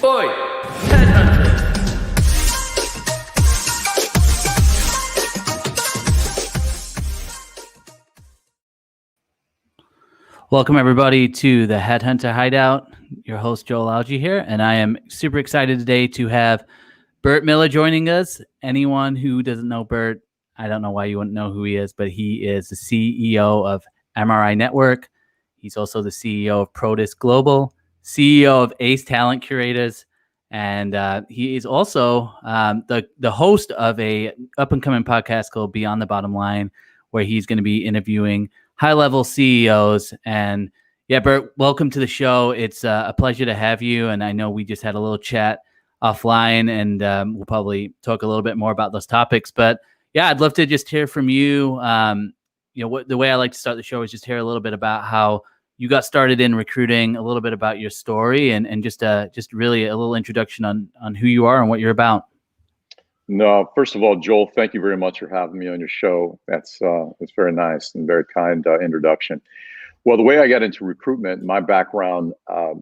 Boy, headhunter. Welcome everybody to the Headhunter Hideout. Your host Joel Algie here, and I am super excited today to have Bert Miller joining us. Anyone who doesn't know Bert, I don't know why you wouldn't know who he is, but he is the CEO of MRINetwork. He's also the CEO of Protis Global, CEO of Talent Curators, and he is also the host of a up-and-coming podcast called Beyond the Bottom Line, where he's going to be interviewing high-level CEOs. And yeah, Bert, welcome to the show. It's a pleasure to have you, and I know we just had a little chat offline, and we'll probably talk a little bit more about those topics. But yeah, I'd love to just hear from you. The way I like to start the show is just hear a little bit about how you got started in recruiting, a little bit about your story, and just really a little introduction on who you are and what you're about. No, first of all, Joel, thank you very much for having me on your show. It's very nice and very kind introduction. Well, the way I got into recruitment, my background, I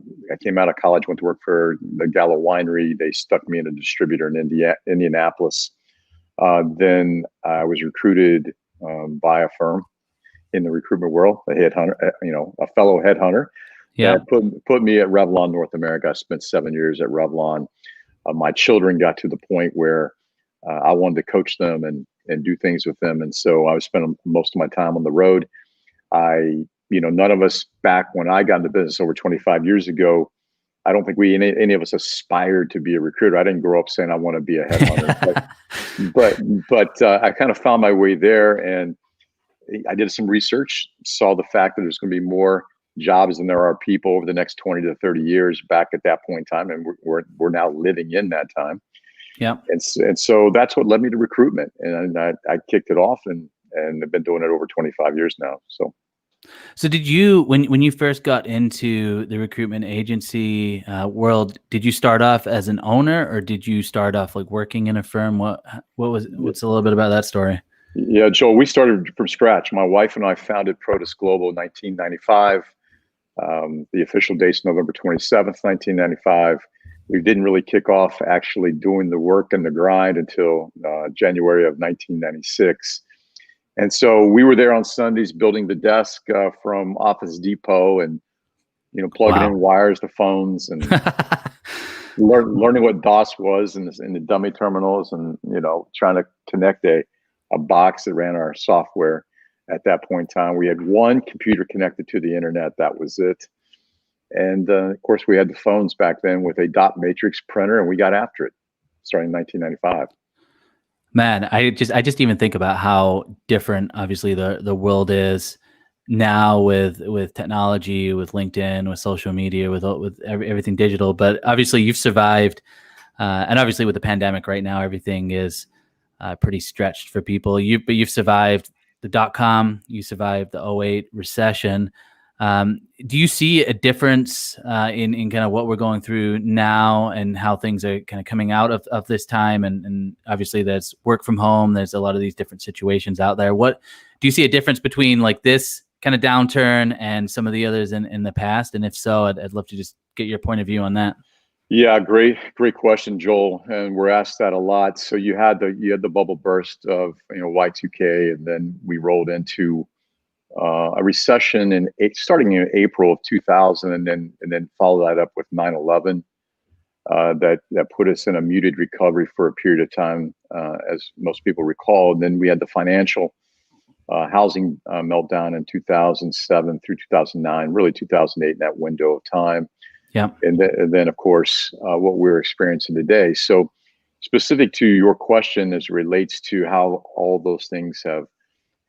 came out of college, went to work for the Gallo Winery. They stuck me in a distributor in Indianapolis. Then I was recruited by a firm in the recruitment world, a headhunter, a fellow headhunter. Yeah. Put me at Revlon North America. I spent 7 years at Revlon. My children got to the point where I wanted to coach them and do things with them. And so I was spending most of my time on the road. None of us back when I got into business over 25 years ago, I don't think any of us aspired to be a recruiter. I didn't grow up saying I want to be a headhunter, but I kind of found my way there, and I did some research, saw the fact that there's going to be more jobs than there are people over the next 20 to 30 years back at that point in time. And we're now living in that time. Yeah. And so that's what led me to recruitment. And I kicked it off and I've been doing it over 25 years now. So did you, when you first got into the recruitment agency world, did you start off as an owner, or did you start off like working in a firm? What's a little bit about that story? Yeah, Joel, we started from scratch. My wife and I founded Protis Global in 1995. The official date's November 27th, 1995. We didn't really kick off actually doing the work and the grind until January of 1996. And so we were there on Sundays building the desk from Office Depot and, plugging in wires to phones and learning what DOS was in the dummy terminals and, trying to connect a box that ran our software. At that point in time, we had one computer connected to the internet. That was it. And of course, we had the phones back then with a dot matrix printer, and we got after it starting in 1995. Man, I just even think about how different, obviously, the world is now with technology, with LinkedIn, with social media, with everything digital. But obviously, you've survived, and obviously with the pandemic right now, everything is pretty stretched for people. But you've survived the .com, you survived the 2008 recession. Do you see a difference in kind of what we're going through now and how things are kind of coming out of this time? And obviously there's work from home. There's a lot of these different situations out there. What do you see a difference between like this kind of downturn and some of the others in the past? And if so, I'd love to just get your point of view on that. Yeah, great question, Joel. And we're asked that a lot. So you had the bubble burst of Y2K, and then we rolled into a recession starting in April of 2000, and then follow that up with 9/11. That put us in a muted recovery for a period of time, as most people recall. And then we had the financial housing meltdown in 2007 through 2009, really 2008, in that window of time. Yeah. And then of course, what we're experiencing today. So specific to your question as it relates to how all those things have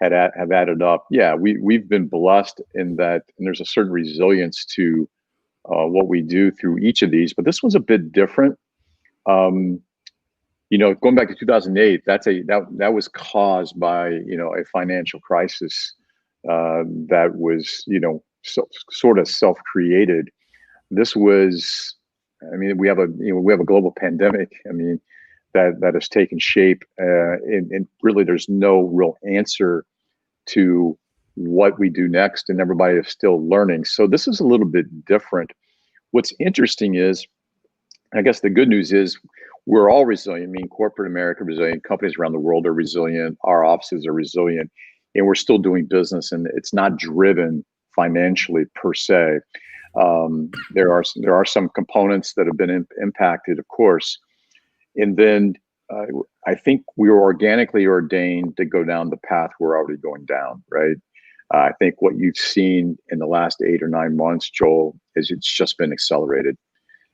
added up. Yeah, we've been blessed in that, and there's a certain resilience to what we do through each of these. But this one's a bit different. Going back to 2008, that was caused by a financial crisis that was sort of self-created. This was, we have a global pandemic. That has taken shape, and really there's no real answer to what we do next, and everybody is still learning. So this is a little bit different. What's interesting is I guess the good news is we're all resilient. I mean, corporate America resilient, companies around the world are resilient, our offices are resilient, and we're still doing business, and it's not driven financially per se. There are some components that have been impacted, of course, and then uh, I think we were organically ordained to go down the path we're already going down, right? I think what you've seen in the last 8 or 9 months, Joel, is it's just been accelerated.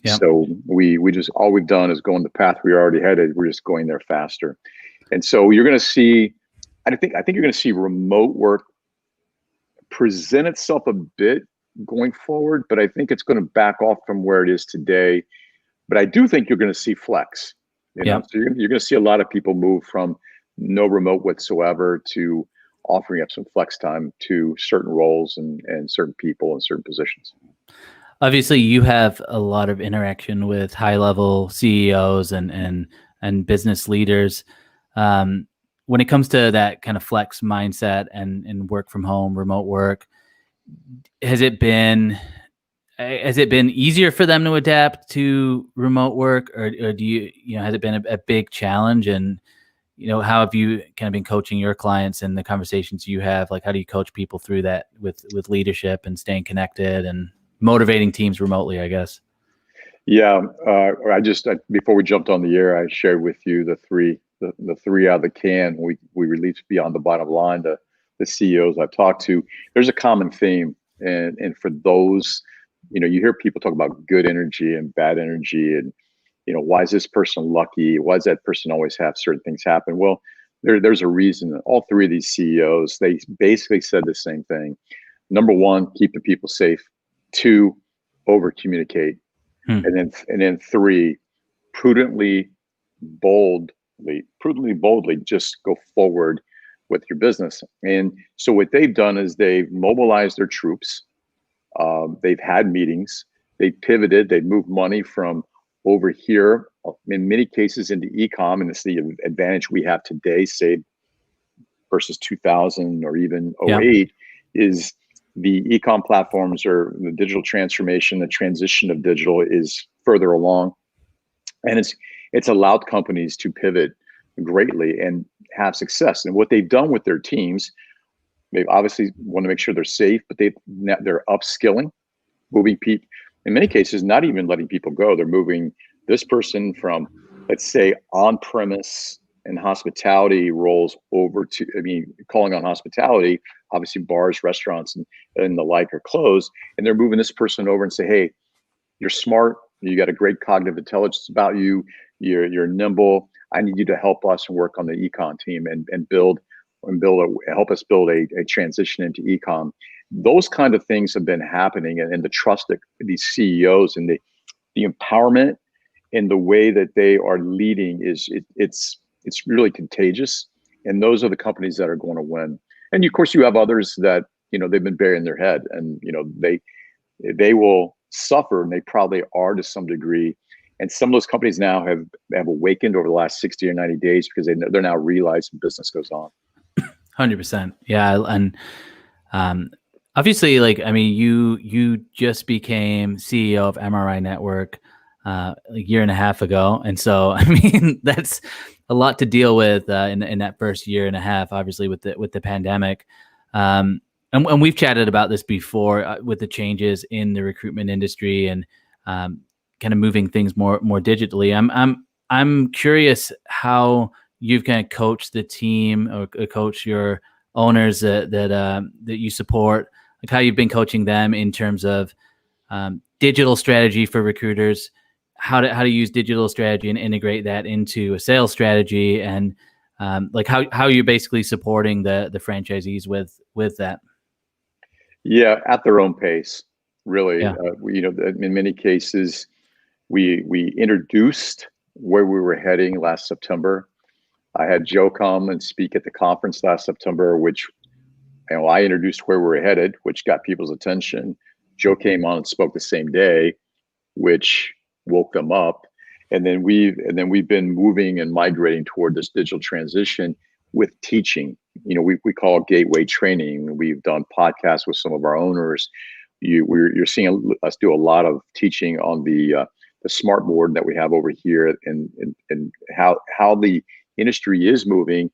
Yeah. So we just, all we've done is go on the path we already headed. We're just going there faster. And so you're going to see, I think you're going to see remote work present itself a bit going forward, but I think it's going to back off from where it is today. But I do think you're going to see flex, Yeah. so you're going to see a lot of people move from no remote whatsoever to offering up some flex time to certain roles and certain people and certain positions. Obviously, you have a lot of interaction with high-level CEOs and business leaders. When it comes to that kind of flex mindset and work from home, remote work, has it been easier for them to adapt to remote work, or do you has it been a big challenge? And how have you kind of been coaching your clients and the conversations you have? Like, how do you coach people through that with leadership and staying connected and motivating teams remotely, I guess? Yeah, before we jumped on the air, I shared with you the three out of the can we released beyond the bottom line. The CEOs I've talked to, there's a common theme, and for those, you hear people talk about good energy and bad energy, and why is this person lucky? Why does that person always have certain things happen? Well, there's a reason. All three of these CEOs, they basically said the same thing. Number one, keep the people safe. Two, over communicate. And then three, prudently, boldly, just go forward with your business. And so what they've done is they've mobilized their troops. They've had meetings. They pivoted. They moved money from over here, in many cases, into e-com, and it's the advantage we have today, say versus 2000 or even 08, is the e-com platforms, or the digital transformation, the transition of digital is further along, and it's allowed companies to pivot greatly and have success. And what they've done with their teams, they obviously want to make sure they're safe, but they're upskilling, moving people. In many cases, not even letting people go. They're moving this person from, let's say, on-premise and hospitality roles over to, calling on hospitality, obviously bars, restaurants, and the like are closed. And they're moving this person over and say, hey, you're smart. You got a great cognitive intelligence about you. You're nimble. I need you to help us and work on the econ team and help us build a transition into econ. Those kind of things have been happening, and the trust that these CEOs and the empowerment and the way that they are leading it's really contagious. And those are the companies that are going to win. And of course, you have others that they've been burying their head, and they will suffer, and they probably are to some degree. And some of those companies now have awakened over the last 60 or 90 days because they're now realizing business goes on. 100%. Yeah. And obviously, you just became CEO of MRINetwork a year and a half ago. And so, that's a lot to deal with in that first year and a half, obviously with the pandemic. And we've chatted about this before with the changes in the recruitment industry and kind of moving things more digitally. I'm curious how you've kind of coached the team or coach your owners that you support, like how you've been coaching them in terms of digital strategy for recruiters, how to use digital strategy and integrate that into a sales strategy, and like how you're basically supporting the franchisees with that. Yeah, at their own pace, really. Yeah. In many cases, we introduced where we were heading last September. I had Joe come and speak at the conference last September, which I introduced where we were headed, which got people's attention. Joe came on and spoke the same day, which woke them up. And then we've been moving and migrating toward this digital transition with teaching. We call it gateway training. We've done podcasts with some of our owners. You're seeing us do a lot of teaching on the smart board that we have over here, and how the industry is moving,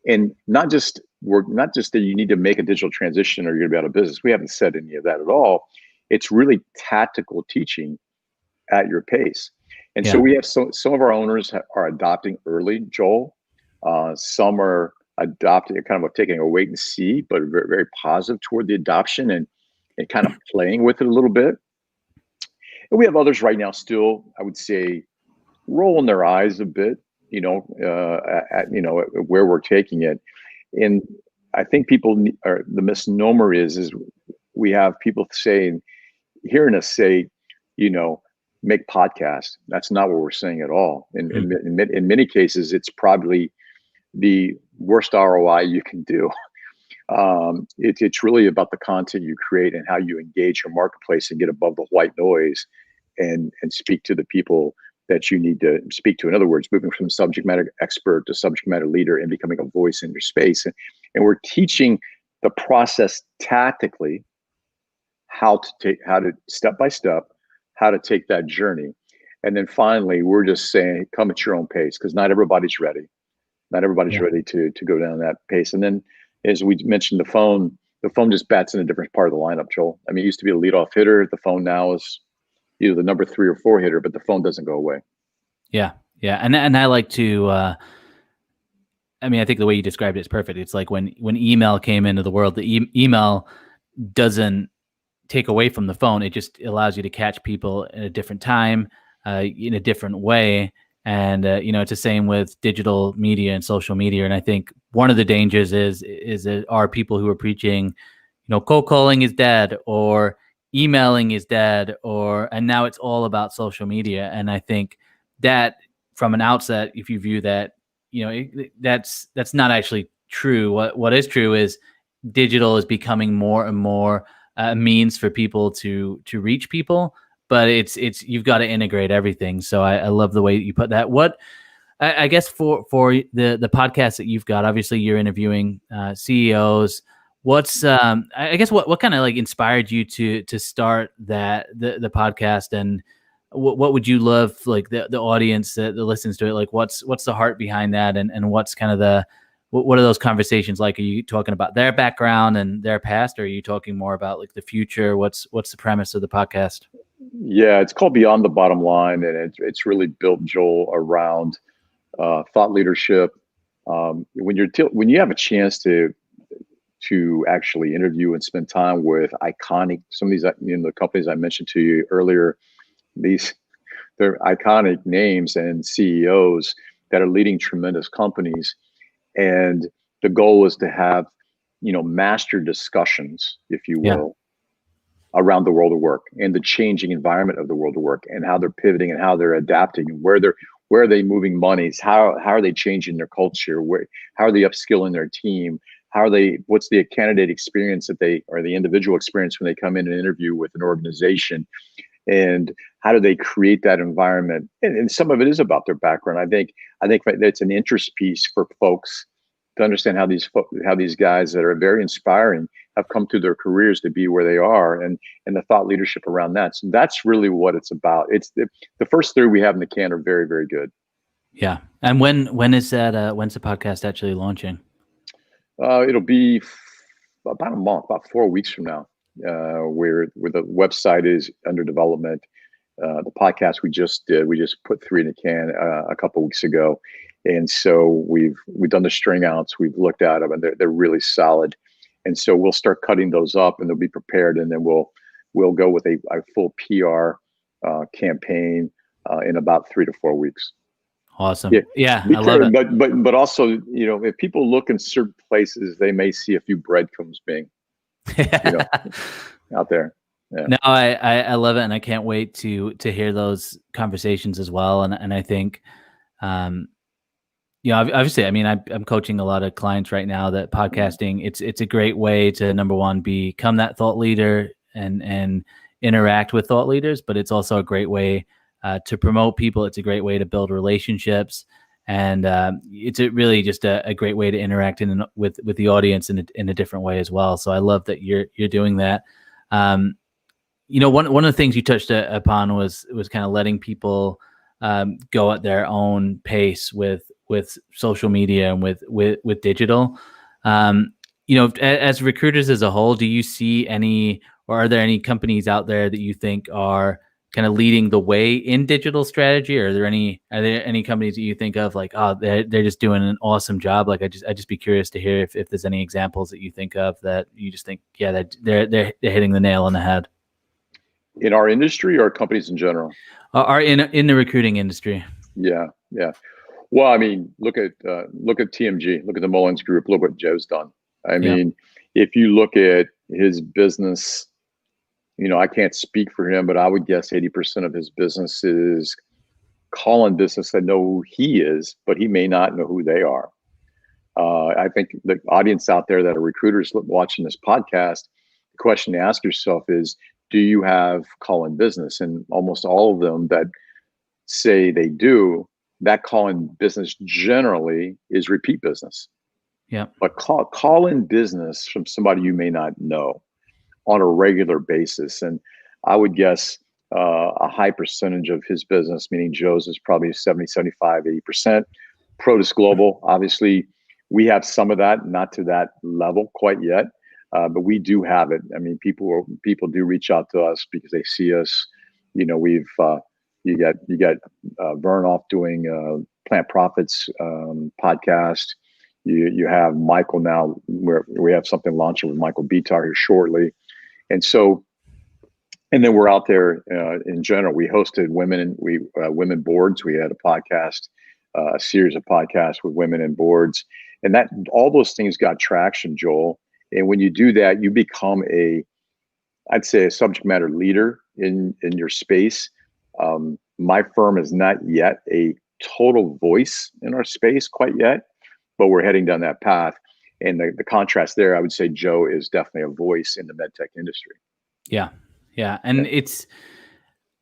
and not just that you need to make a digital transition or you're going to be out of business. We haven't said any of that at all. It's really tactical teaching at your pace. And so we have some of our owners are adopting early, Joel. Some are adopting, kind of taking a wait and see, but very, very positive toward the adoption and kind of playing with it a little bit. And we have others right now still, I would say, rolling their eyes a bit, at where we're taking it. And I think the misnomer is we have people hearing us say, make podcasts. That's not what we're saying at all. In many cases, it's probably the worst ROI you can do. It's really about the content you create and how you engage your marketplace and get above the white noise and speak to the people that you need to speak to. In other words, moving from subject matter expert to subject matter leader and becoming a voice in your space. And we're teaching the process tactically, how to step by step, how to take that journey. And then finally, we're just saying, come at your own pace, because not everybody's ready. Not everybody's ready to go down that pace. And then, as we mentioned, the phone just bats in a different part of the lineup, Joel. I mean, it used to be a leadoff hitter. The phone now is either the number 3 or 4 hitter, but the phone doesn't go away. Yeah. And I like to, I think the way you described it is perfect. It's like when email came into the world, the email doesn't take away from the phone. It just allows you to catch people at a different time, in a different way. And, it's the same with digital media and social media. And I think one of the dangers are people who are preaching, cold calling is dead, or emailing is dead, and now it's all about social media. And I think that from an outset, if you view that, that's not actually true. What is true is digital is becoming more and more a means for people to reach people, but it's you've got to integrate everything. So I love the way that you put that. What I guess for the podcast that you've got, obviously you're interviewing CEOs. What's I guess what kind of like inspired you to start the podcast, and what would you love like the audience that listens to it, like what's the heart behind that, and what's kind of what are those conversations like? Are you talking about their background and their past, or are you talking more about like the future? What's the premise of the podcast? Yeah, it's called Beyond the Bottom Line, and it's really built, Joel, around thought leadership. When you have a chance to actually interview and spend time with some of these, the companies I mentioned to you earlier, they're iconic names and CEOs that are leading tremendous companies. And the goal is to have, master discussions, if you will, around the world of work and the changing environment of the world of work, and how they're pivoting and how they're adapting, and where are they moving monies? How are they changing their culture? How are they upskilling their team? What's the candidate experience or the individual experience when they come in and interview with an organization? And how do they create that environment? And some of it is about their background. I think that's an interest piece for folks to understand how these guys that are very inspiring have come through their careers to be where they are, and the thought leadership around that. So that's really what it's about. It's the first 3 we have in the can are very, very good. Yeah. And when is that? When's the podcast actually launching? It'll be about a month, about 4 weeks from now. Where the website is under development. The podcast we just put 3 in the can a couple of weeks ago, and so we've done the string outs. We've looked at them, and they're really solid. And so we'll start cutting those up, and they'll be prepared, and then we'll go with a full PR campaign in about 3 to 4 weeks. Awesome. Yeah, I love it. But also, if people look in certain places, they may see a few breadcrumbs being out there. Yeah. No, I love it, and I can't wait to hear those conversations as well. And I think, obviously, I mean, I'm coaching a lot of clients right now that podcasting, it's a great way to, number one, become that thought leader and interact with thought leaders, but it's also a great way to promote people. It's a great way to build relationships, and it's really just a great way to interact with the audience in a different way as well. So I love that you're doing that. one of the things you touched upon was kind of letting people go at their own pace with social media and with digital. As recruiters as a whole, do you see any, or are there any companies out there that you think are kind of leading the way in digital strategy? Or are there any companies that you think of like, oh, they're just doing an awesome job? Like, I'd just be curious to hear if there's any examples that you think of that you just think, yeah, that they're hitting the nail on the head. In our industry or companies in general? Are in the recruiting industry. Yeah. Well, I mean, look at TMG, look at the Mullins Group, look what Joe's done. I mean, if you look at his business, I can't speak for him, but I would guess 80% of his business is calling business that know who he is, but he may not know who they are. I think the audience out there that are recruiters watching this podcast, the question to ask yourself is, do you have call-in business? And almost all of them that say they do, that call-in business generally is repeat business. Yeah. But call-in business from somebody you may not know on a regular basis. And I would guess a high percentage of his business, meaning Joe's, is probably 70, 75, 80%. Protis Global, obviously, we have some of that, not to that level quite yet, but we do have it. I mean, people do reach out to us because they see us. We've you got Vernoff doing Plant Profits podcast. You have Michael now, where we have something launching with Michael Bitar here shortly. And then we're out there in general. We hosted women boards. We had a podcast, a series of podcasts with women in boards, and that all those things got traction, Joel. And when you do that, you become I'd say a subject matter leader in your space. My firm is not yet a total voice in our space quite yet, but we're heading down that path. And the contrast there, I would say Joe is definitely a voice in the medtech industry. Yeah. And it's,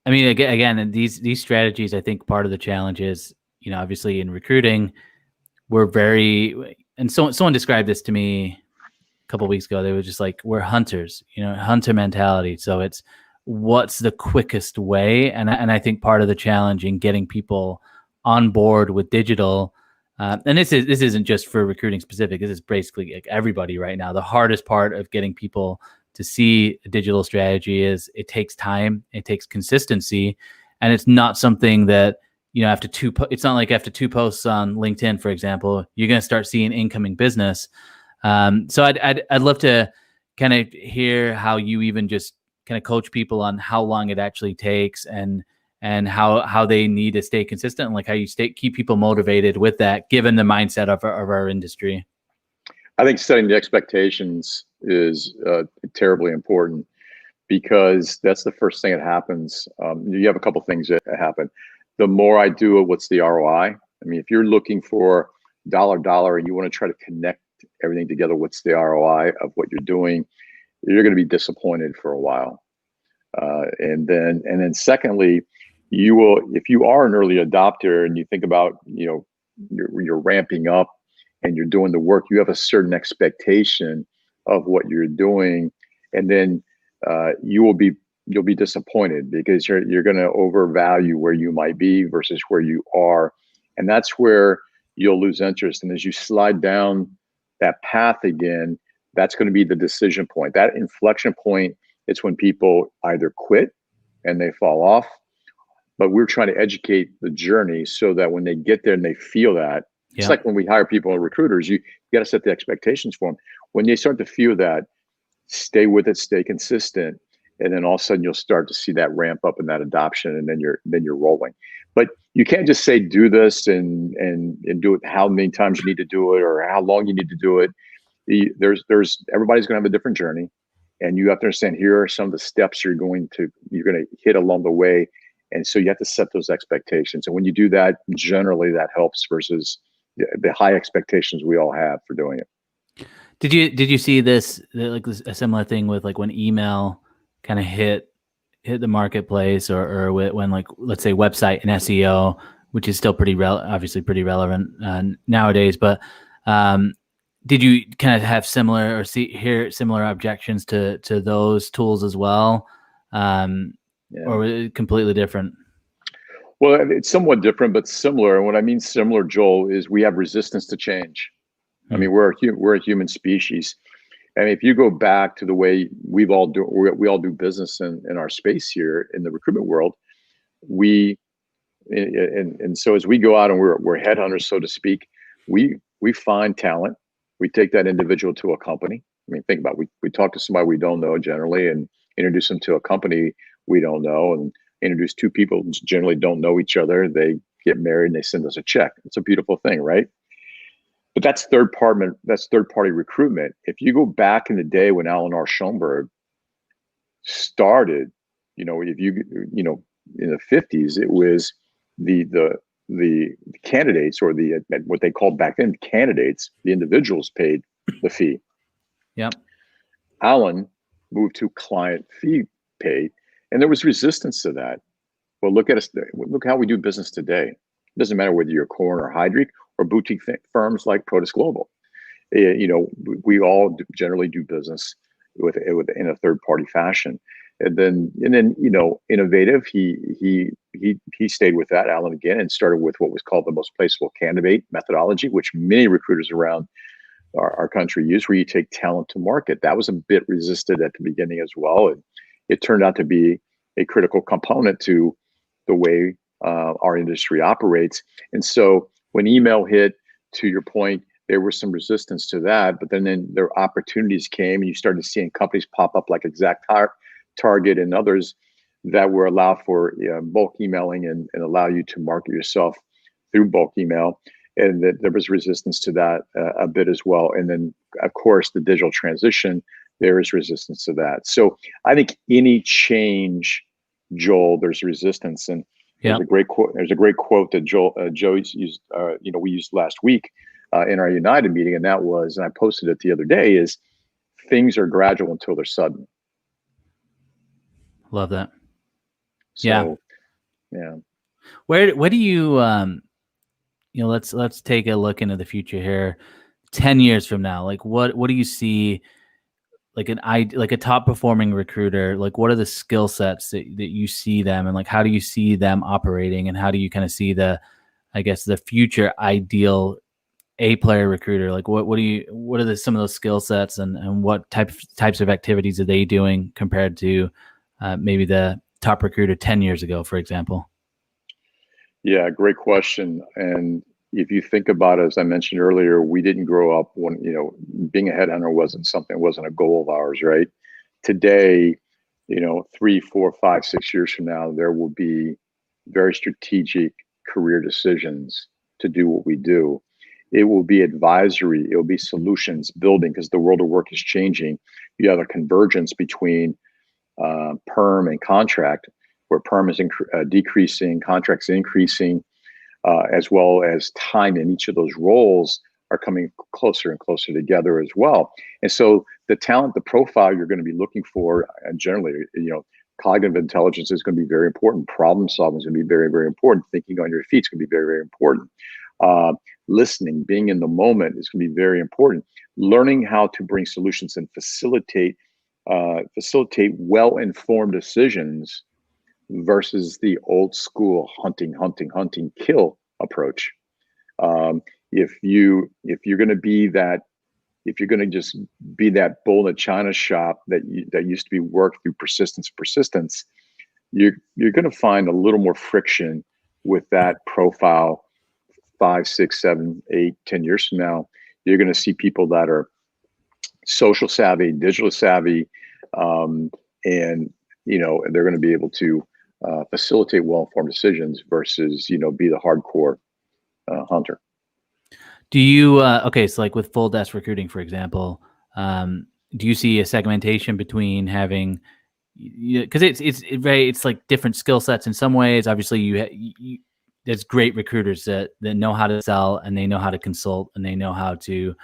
I mean, again, these strategies, I think part of the challenge is, obviously in recruiting, and someone described this to me a couple of weeks ago. They were just like, we're hunters, hunter mentality. So it's what's the quickest way. And I think part of the challenge in getting people on board with digital, and this isn't just for recruiting specific, this is basically like everybody right now. The hardest part of getting people to see a digital strategy is it takes time, it takes consistency, and it's not something that, it's not like after 2 posts on LinkedIn, for example, you're going to start seeing incoming business. So I'd love to kind of hear how you even just kind of coach people on how long it actually takes and how they need to stay consistent, and like how you keep people motivated with that, given the mindset of our industry. I think setting the expectations is terribly important, because that's the first thing that happens. You have a couple things that happen. The more I do it, what's the ROI? I mean, if you're looking for dollar and you want to try to connect everything together, what's the ROI of what you're doing? You're going to be disappointed for a while. And then secondly, you will, if you are an early adopter and you think about, you're ramping up and you're doing the work, you have a certain expectation of what you're doing, and then you'll be disappointed because you're going to overvalue where you might be versus where you are, and that's where you'll lose interest. And as you slide down that path again, that's going to be the decision point. That inflection point is when people either quit and they fall off, but we're trying to educate the journey so that when they get there and they feel that, it's like when we hire people and recruiters, you got to set the expectations for them. When they start to feel that, stay with it, stay consistent, and then all of a sudden you'll start to see that ramp up in that adoption, and then you're rolling. But you can't just say do this and do it how many times you need to do it or how long you need to do it. There's everybody's going to have a different journey, and you have to understand here are some of the steps you're going to hit along the way, and so you have to set those expectations. And when you do that, generally that helps versus the high expectations we all have for doing it. Did you see this, like a similar thing with like when email kind of hit the marketplace, or when, like, let's say website and SEO, which is still obviously pretty relevant nowadays, but did you kind of have similar or hear similar objections to those tools as well? or completely different? Well, it's somewhat different, but similar. And what I mean similar, Joel, is we have resistance to change. I mean, we're a human species. And if you go back to the way we all do business in our space here in the recruitment world, and so as we go out and we're headhunters, so to speak, we find talent. We take that individual to a company. I mean, think about it. We talk to somebody we don't know generally and introduce them to a company we don't know, and introduce two people who generally don't know each other. They get married and they send us a check. It's a beautiful thing, right? But that's third party recruitment. If you go back in the day when Alan R. Schoenberg started, if you know, in the 50s, it was the candidates, or the what they called back then candidates, the individuals paid the fee. Yep. Alan moved to client fee paid, and there was resistance to that. Well, look at us. Look how we do business today. It doesn't matter whether you're Korn or Heidrich or boutique firms like Protis Global. We all generally do business with in a third party fashion. And then innovative. He stayed with that, Alan, again, and started with what was called the most placeable candidate methodology, which many recruiters around our country use, where you take talent to market. That was a bit resisted at the beginning as well, and it turned out to be a critical component to the way our industry operates. And so when email hit, to your point, there was some resistance to that, but then their opportunities came, and you started seeing companies pop up like Exact Target and others that were allow for bulk emailing and allow you to market yourself through bulk email. And that there was resistance to that a bit as well. And then, of course, the digital transition, there is resistance to that. So I think any change, Joel, there's resistance. And there's a great quote. There's a great quote that Joe used. We used last week in our United meeting, and that was, and I posted it the other day, is things are gradual until they're sudden. Love that. So, yeah. Where do you let's take a look into the future here. 10 years from now, like what do you see, like a top performing recruiter? Like, what are the skill sets that you see them, and like how do you see them operating, and how do you kind of see the future ideal A-player recruiter? Like what are some of those skill sets, and what types of activities are they doing compared to maybe the top recruiter 10 years ago, for example? Yeah, great question. And if you think about it, as I mentioned earlier, we didn't grow up when, being a headhunter wasn't a goal of ours, right? Today, 3, 4, 5, 6 years from now, there will be very strategic career decisions to do what we do. It will be advisory. It will be solutions building, because the world of work is changing. You have a convergence between perm and contract, where perm is decreasing, contracts increasing, as well as time in each of those roles are coming closer and closer together as well. And so the talent, the profile you're going to be looking for, and generally, cognitive intelligence is going to be very important. Problem solving is going to be very, very important. Thinking on your feet is going to be very, very important. Listening, being in the moment is going to be very important. Learning how to bring solutions and facilitate well-informed decisions versus the old school hunting, kill approach. If you're going to just be that bull in a china shop that used to be worked through persistence, you're going to find a little more friction with that profile 5, 6, 7, 8, 10 years from now. You're going to see people that are social savvy, digital savvy, and they're going to be able to facilitate well-informed decisions versus, be the hardcore hunter. Do you, so like with full desk recruiting, for example, do you see a segmentation between having, because it's like different skill sets in some ways? Obviously, there's great recruiters that know how to sell, and they know how to consult, and they know how to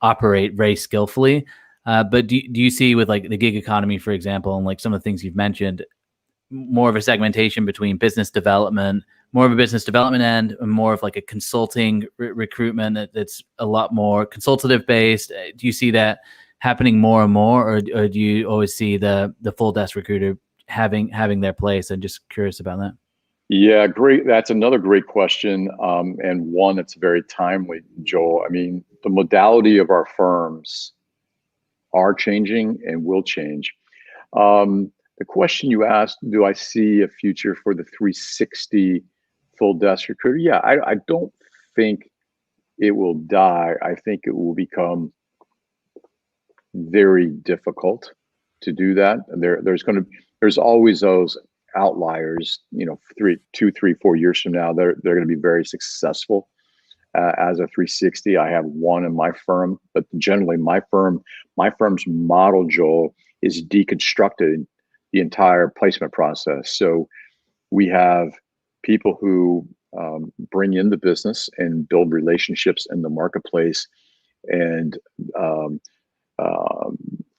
operate very skillfully. But do you see with like the gig economy, for example, and like some of the things you've mentioned, more of a segmentation between more of a business development end, and more of like a consulting recruitment that's a lot more consultative based? Do you see that happening more and more, or do you always see the full desk recruiter having their place. I'm just curious about that. Yeah, great. That's another great question, and one that's very timely, Joel. I mean, the modality of our firms are changing and will change. The question you asked, do I see a future for the 360 full desk recruiter? Yeah, I don't think it will die. I think it will become very difficult to do that. There's always those outliers, 2, 3, 4 years from now, they're going to be very successful as a 360. I have one in my firm, but generally my firm's model, Joel, is deconstructed the entire placement process. So we have people who bring in the business and build relationships in the marketplace and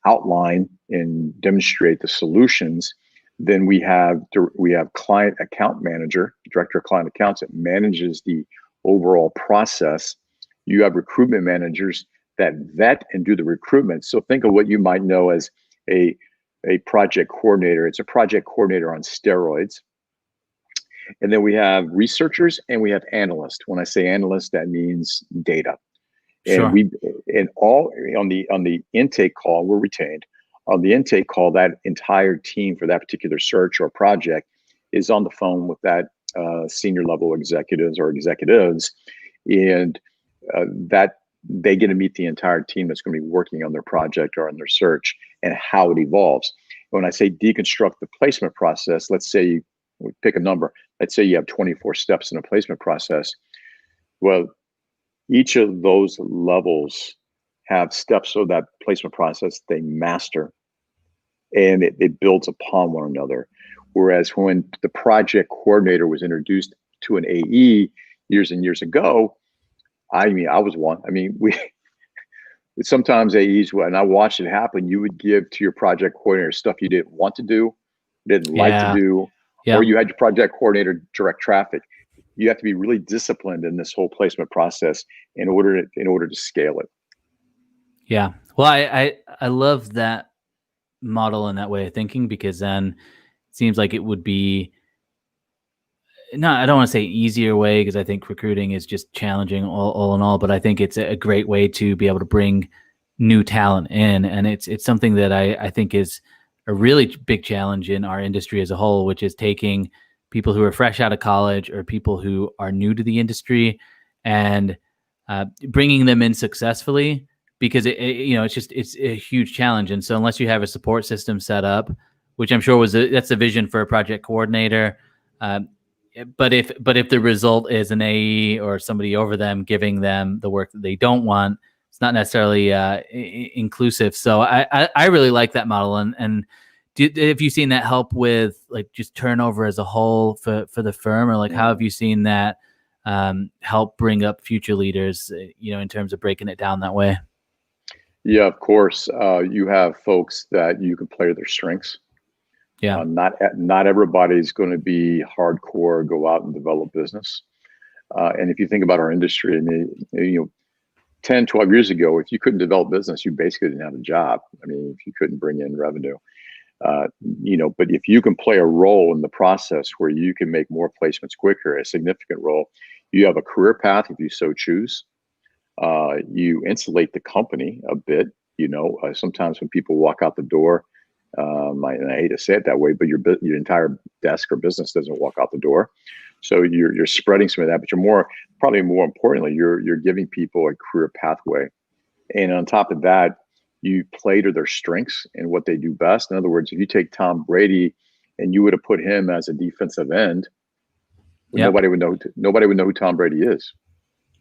outline and demonstrate the solutions. Then we have client account manager, director of client accounts that manages the overall process. You have recruitment managers that vet and do the recruitment. So think of what you might know as a project coordinator. It's a project coordinator on steroids. And then we have researchers and we have analysts. When I say analyst, that means data. Sure. And all on the intake call, we're retained. On the intake call, that entire team for that particular search or project is on the phone with that senior level executives or executives, and that they get to meet the entire team that's going to be working on their project or on their search and how it evolves. When I say deconstruct the placement process, let's say we pick a number. Let's say you have 24 steps in a placement process. Well, each of those levels have steps of that placement process they master, and it builds upon one another. Whereas when the project coordinator was introduced to an AE years and years ago, I was one. Sometimes AEs, and I watched it happen, you would give to your project coordinator stuff you didn't want to do, didn't like to do, or you had your project coordinator direct traffic. You have to be really disciplined in this whole placement process in order to scale it. Yeah. Well, I love that model and that way of thinking, because then it seems like it would be, no, I don't want to say easier way, because I think recruiting is just challenging all in all, but I think it's a great way to be able to bring new talent in. And it's something that I think is a really big challenge in our industry as a whole, which is taking people who are fresh out of college or people who are new to the industry and bringing them in successfully, because it's a huge challenge. And so unless you have a support system set up, which I'm sure that's the vision for a project coordinator, but if the result is an AE or somebody over them giving them the work that they don't want, it's not necessarily inclusive. So I really like that model. And have you seen that help with like just turnover as a whole for the firm, or like how have you seen that help bring up future leaders, in terms of breaking it down that way? Yeah, of course. You have folks that you can play to their strengths. Yeah. Not everybody's going to be hardcore, go out and develop business. And if you think about our industry, 10, 12 years ago, if you couldn't develop business, you basically didn't have a job. If you couldn't bring in revenue, but if you can play a role in the process where you can make more placements quicker, a significant role, you have a career path if you so choose. You insulate the company a bit. Sometimes when people walk out the door, and I hate to say it that way, but your entire desk or business doesn't walk out the door. So you're spreading some of that, but probably more importantly, you're giving people a career pathway. And on top of that, you play to their strengths and what they do best. In other words, if you take Tom Brady and you would have put him as a defensive end, nobody would know who Tom Brady is.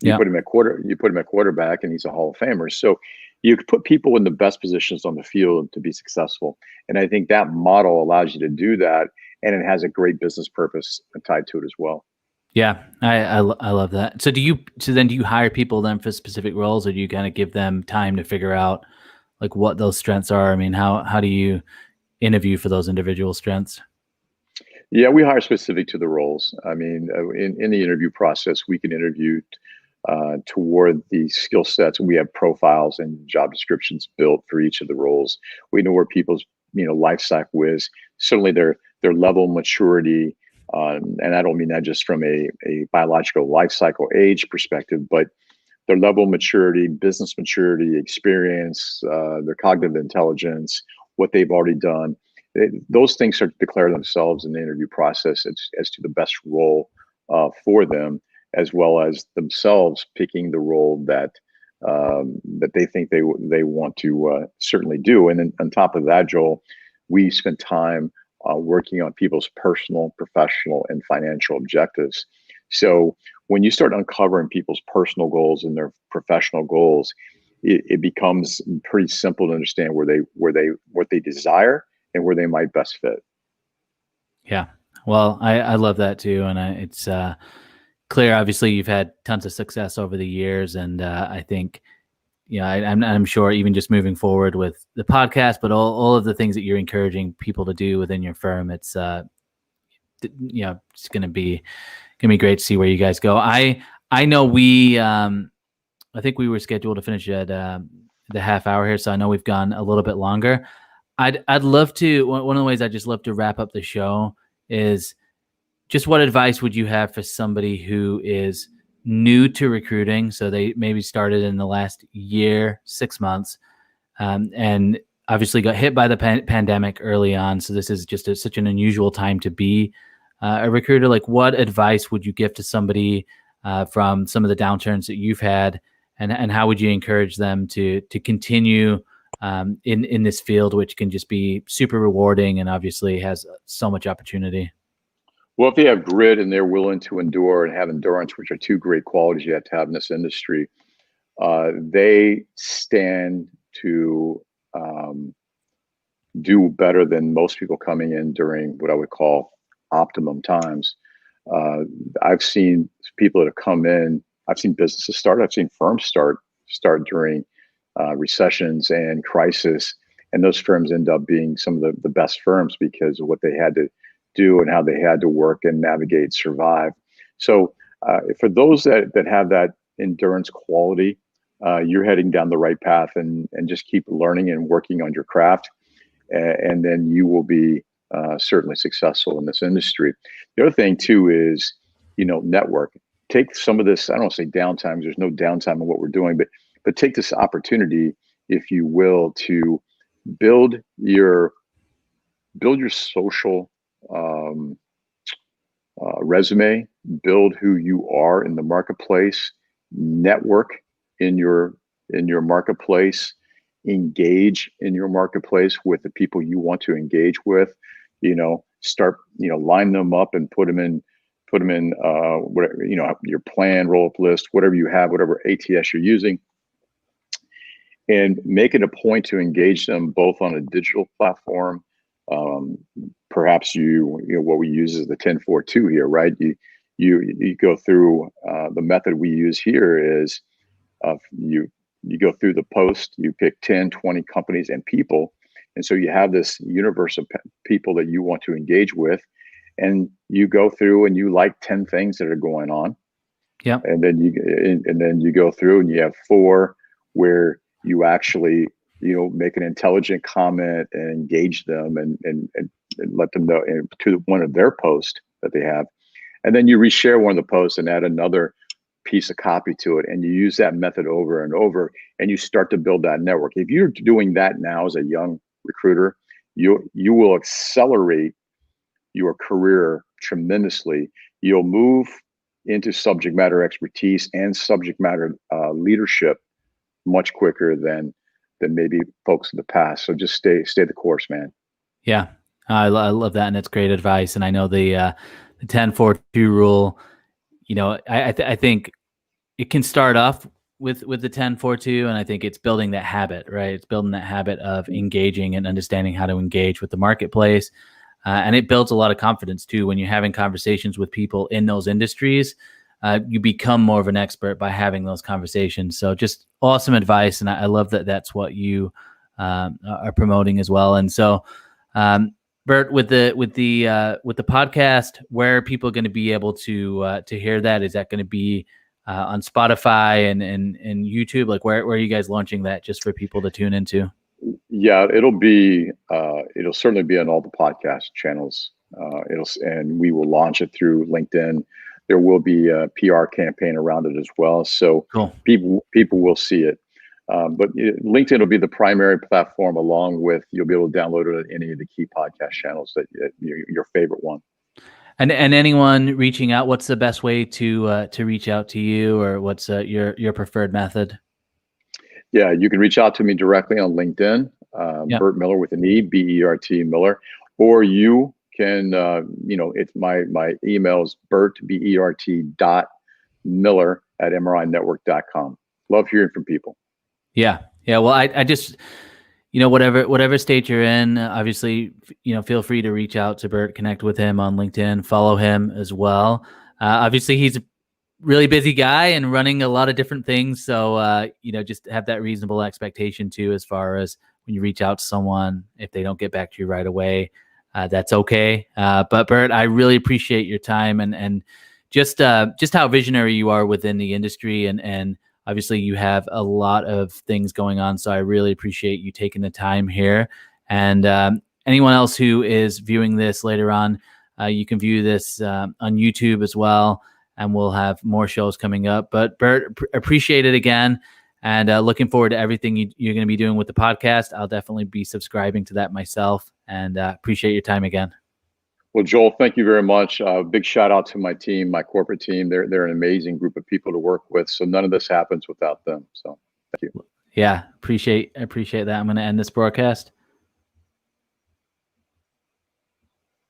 You put him at quarterback, and he's a Hall of Famer. So you put people in the best positions on the field to be successful. And I think that model allows you to do that, and it has a great business purpose tied to it as well. Yeah, I love that. So do you hire people then for specific roles, or do you kind of give them time to figure out like what those strengths are? How do you interview for those individual strengths? Yeah, we hire specific to the roles. In the interview process, we can interview toward the skill sets. We have profiles and job descriptions built for each of the roles. We know where people's life cycle is, certainly their level of maturity. And I don't mean that just from a biological life cycle age perspective, but their level of maturity, business maturity, experience, their cognitive intelligence, what they've already done. Those things start to declare themselves in the interview process as to the best role for them, as well as themselves picking the role that they think they want to certainly do. And then on top of that, Joel, we spent time working on people's personal, professional, and financial objectives. So when you start uncovering people's personal goals and their professional goals, it becomes pretty simple to understand what they desire and where they might best fit. Yeah. Well, I love that too. And it's clear, obviously you've had tons of success over the years. And I think, I'm sure even just moving forward with the podcast, but all of the things that you're encouraging people to do within your firm, it's it's going to be great to see where you guys go. I know I think we were scheduled to finish at the half hour here, so I know we've gone a little bit longer. I'd love to. One of the ways I just love to wrap up the show is just what advice would you have for somebody who is new to recruiting? So they maybe started in the last year, 6 months, and obviously got hit by the pandemic early on. So this is just such an unusual time to be a recruiter. Like, what advice would you give to somebody from some of the downturns that you've had, and how would you encourage them to continue in this field, which can just be super rewarding and obviously has so much opportunity? Well, if they have grit and they're willing to endure and have endurance, which are two great qualities you have to have in this industry, they stand to do better than most people coming in during what I would call optimum times. I've seen people that have come in. I've seen businesses start. I've seen firms start during recessions and crisis, and those firms end up being some of the best firms because of what they had to do and how they had to work and navigate, survive. So for those that have that endurance quality, you're heading down the right path, and just keep learning and working on your craft, and then you will be certainly successful in this industry. The other thing too is, network. Take some of this, I don't want to say downtime, there's no downtime in what we're doing, but take this opportunity, if you will, to build your social resume, build who you are in the marketplace, network in your marketplace, engage in your marketplace with the people you want to engage with. Start, line them up and put them in whatever, your plan, roll-up list, whatever you have, whatever ATS you're using, and make it a point to engage them both on a digital platform. Perhaps what we use is the 10-4-2 here, right? You go through the method we use here is you go through the post, you pick 10, 20 companies and people. And so you have this universe of people that you want to engage with, and you go through and you like 10 things that are going on. Yeah. And then you go through and you have 4 where you actually, make an intelligent comment and engage them and let them know to one of their posts that they have. And then you reshare one of the posts and add another piece of copy to it. And you use that method over and over, and you start to build that network. If you're doing that now as a young recruiter, you will accelerate your career tremendously. You'll move into subject matter expertise and subject matter leadership much quicker than maybe folks in the past. So just stay the course, man. Yeah, I love that, and it's great advice. And I know the 10-4-2 rule. I think it can start off with the 10-4-2, and I think it's building that habit, right? It's building that habit of engaging and understanding how to engage with the marketplace, and it builds a lot of confidence too when you're having conversations with people in those industries. You become more of an expert by having those conversations. So just awesome advice, and I love that that's what you are promoting as well. And so, Bert, with the podcast, where are people going to be able to hear that? Is that going to be on Spotify and YouTube? Like, where are you guys launching that, just for people to tune into? Yeah, it'll certainly be on all the podcast channels. And we will launch it through LinkedIn. There will be a PR campaign around it as well, so Cool. people will see it. But LinkedIn will be the primary platform, along with you'll be able to download it at any of the key podcast channels that your favorite one. And anyone reaching out, what's the best way to reach out to you, or what's your preferred method? Yeah, you can reach out to me directly on LinkedIn, Yep. Bert Miller with an E, Bert Miller, or you can, it's my email is Bert, Bert.Miller@MRINetwork.com. Love hearing from people. Yeah. Well, I just, whatever state you're in, obviously, feel free to reach out to Bert, connect with him on LinkedIn, follow him as well. Obviously, he's a really busy guy and running a lot of different things. So, just have that reasonable expectation too, as far as when you reach out to someone, if they don't get back to you right away, that's okay. But Bert, I really appreciate your time and just how visionary you are within the industry, and obviously you have a lot of things going on. So I really appreciate you taking the time here. And anyone else who is viewing this later on, you can view this on YouTube as well. And we'll have more shows coming up. But Bert, appreciate it again. And looking forward to everything you're going to be doing with the podcast. I'll definitely be subscribing to that myself. And appreciate your time again. Well, Joel, thank you very much. Big shout out to my team, my corporate team. They're an amazing group of people to work with. So none of this happens without them. So thank you. Yeah, appreciate that. I'm going to end this broadcast.